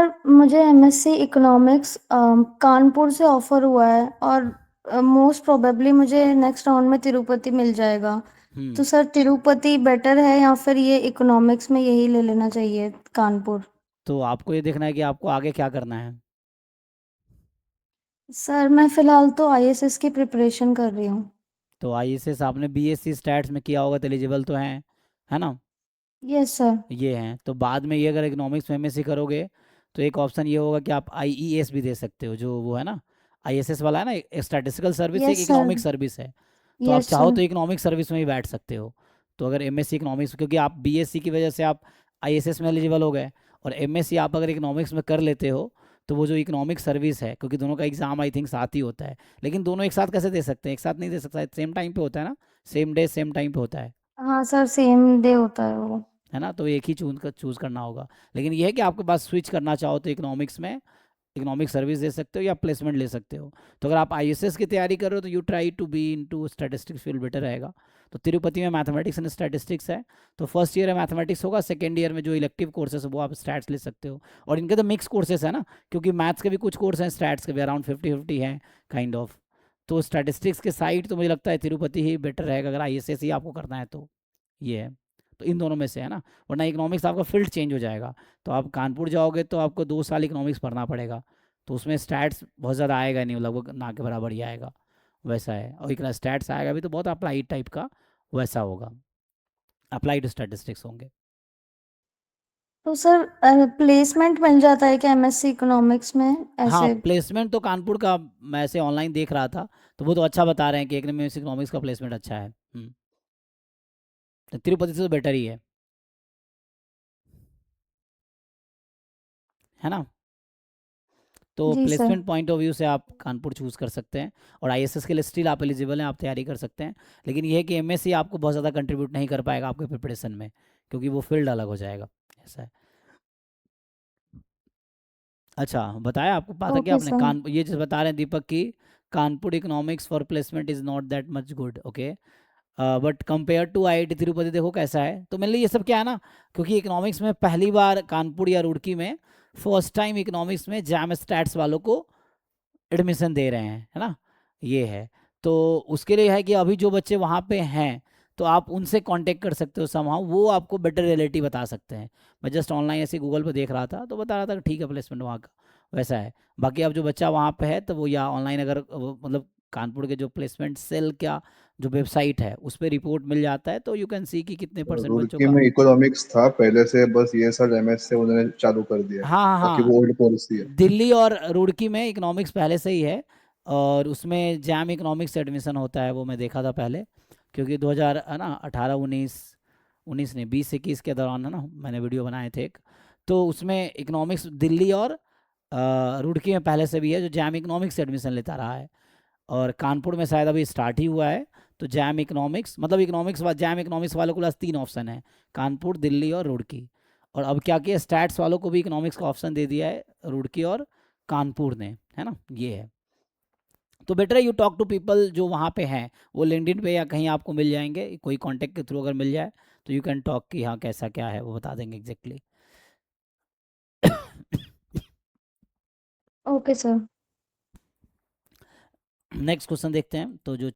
Sir मुझे MSc economics Kanpur से offer हुआ है और मोस्ट प्रोबेबली मुझे नेक्स्ट राउंड में तिरुपति मिल जाएगा। तो हम्म। सर तिरुपति बेटर है या फिर ये इकोनॉमिक्स में यही ले लेना चाहिए कानपुर? तो आपको ये देखना है कि आपको आगे क्या करना है। सर मैं फिलहाल तो आईएसएस की प्रिपरेशन कर रही हूँ। तो आईएसएस आपने बीएससी स्टैट्स में किया होगा तो एलिजिबल तो हैं, है ना। Yes sir. ये हैं तो बाद में ये अगर इकोनॉमिक्स में एमएससी करोगे तो एक ऑप्शन ये होगा कि आप आईईएस भी दे सकते हो, जो वो है ना आईएसएस वाला है ना, एक स्टैटिस्टिकल सर्विस, एक यस सर। इकोनॉमिक सर्विस है। तो आप यस चाहो सर। तो इकोनॉमिक सर्विस में भी बैठ सकते हो। तो अगर एमएससी इकोनॉमिक्स, क्योंकि आप बीएससी की वजह से आप आईएसएस में एलिजिबल हो गए, और एमएससी आप अगर इकोनॉमिक्स में कर लेते हो तो वो जो इकोनॉमिक सर्विस है, क्योंकि दोनों का एग्जाम आई थिंक साथ ही होता है, लेकिन दोनों एक साथ कैसे दे सकते हैं, एक साथ नहीं दे सकता, सेम टाइम पे होता है ना, सेम डे सेम टाइम पे होता हाँ सर, सेम डे होता है वो। है ना। तो एक ही चूज करना होगा। लेकिन यह है कि आपके पास स्विच करना चाहो तो इकोनॉमिक्स में इकोनॉमिक सर्विस दे सकते हो या प्लेसमेंट ले सकते हो। तो अगर आप आईएसएस की तैयारी कर रहे हो तो you try to be into statistics field, better रहेगा। तो तिरुपति में मैथमेटिक्स एंड स्टैटिस्टिक्स है, तो फर्स्ट ईयर में मैथमेटिक्स होगा, सेकेंड ईयर में जो इलेक्टिव कोर्सेस है वो आप स्टैट्स ले सकते हो। और इनके तो मिक्स कोर्सेस है ना, क्योंकि मैथ्स के भी कुछ कोर्स हैं, स्टैट्स के भी अराउंड 50-50 हैं काइंड ऑफ। तो स्टैटिस्टिक्स के साइड तो मुझे लगता है तिरुपति ही बेटर रहेगा अगर आईएसएस ही आपको करना है तो। ये है, तो इन दोनों में से है ना, वरना इकोनॉमिक्स आपका फील्ड चेंज हो जाएगा। तो आप कानपुर जाओगे तो आपको 2 साल इकोनॉमिक्स पढ़ना पड़ेगा, तो उसमें स्टैट्स बहुत ज़्यादा आएगा नहीं, लगभग ना के बराबर ही आएगा। वैसा है, और इतना स्टैट्स आएगा भी तो बहुत अप्लाइड टाइप का वैसा होगा, अप्लाइड स्टैटिस्टिक्स होंगे। तो सर प्लेसमेंट मिल जाता है क्या एमएससी इकोनॉमिक्स में हाँ, ऐसे? प्लेसमेंट तो कानपुर का मैं ऐसे ऑनलाइन देख रहा था, तो वो तो अच्छा बता रहे हैं कि इकोनॉमिक्स इकोनॉमिक्स का प्लेसमेंट अच्छा है। तो तिरुपति से तो बेटर ही है ना। तो जी sir. Placement point of view से आप कानपुर चूज़ कर सकते हैं, और आईएसएस के लिए स्टिल आप एलिजिबल हैं, आप तैयारी कर सकते हैं। लेकिन ये है कि एमएससी आपको बहुत ज़्यादा कंट्रीब्यूट नहीं कर पाएगा आपके प्रिपरेशन में, क्योंकि वो फील्ड अलग हो जाएगा, ऐसा है। अच्छा, बताया आपको पता क्या ओके आपने, सर। कान ये चीज़ बता रहे हैं दीपक की, Kanpur economics for placement is not that much good, okay. But compare to IIT Tirupati देखो कैसा है। तो मेनली ये सब क्या है ना, क्योंकि इकोनॉमिक्स में पहली बार कानपुर या रुड़की में फर्स्ट टाइम इकोनॉमिक्स में जैम स्टैट्स वालों को एडमिशन दे रहे हैं, है ना। ये है, तो उसके लिए है कि अभी जो बच्चे वहाँ पे हैं तो आप उनसे कांटेक्ट कर सकते हो समहाउ, वो आपको बेटर रियलिटी बता सकते हैं। मैं जस्ट ऑनलाइन ऐसे गूगल पे देख रहा था तो बता रहा था कि ठीक है प्लेसमेंट वहाँ का वैसा है। बाकी अब जो बच्चा वहाँ पे है तो वो या ऑनलाइन अगर मतलब कानपुर के जो प्लेसमेंट सेल का जो वेबसाइट है उस पर रिपोर्ट मिल जाता है, तो यू कैन सी कि कितने परसेंट बच्चों रुड़की का। में इकोनॉमिक्स था पहले से, बस ये साल एमएस से उन्होंने चालू कर दिया है। हाँ हाँ बाकी हाँ, वो ओल्ड पॉलिसी है। दिल्ली और रुड़की में इकोनॉमिक्स पहले से ही है, और उसमें जैम इकोनॉमिक्स से एडमिशन होता है, वो मैं देखा था पहले। क्योंकि 2000 है ना 18-19, 19 नहीं 20-21 के दौरान है ना मैंने वीडियो बनाए थे एक, तो उसमें इकोनॉमिक्स दिल्ली और रुड़की में पहले से भी है, जो जैम इकोनॉमिक्स से एडमिशन लेता रहा है। और कानपुर में शायद अभी स्टार्ट ही हुआ है। तो जैम इकोनॉमिक्स मतलब इकोनॉमिक्स जैम इकोनॉमिक्स वालों के पास 3 ऑप्शन है, कानपुर, दिल्ली और रुड़की। और अब क्या किया, स्टैट्स वालों को भी इकोनॉमिक्स का ऑप्शन दे दिया है रुड़की और कानपुर ने, है ना। ये है, तो बेटर है यू टॉक टू पीपल जो वहाँ पे हैं, वो लिंक्डइन पे या कहीं आपको मिल जाएंगे, कोई कांटेक्ट के थ्रू अगर मिल जाए तो यू कैन टॉक कि हाँ कैसा क्या है, वो बता देंगे exactly. Okay sir. Next question देखते हैं, तो जो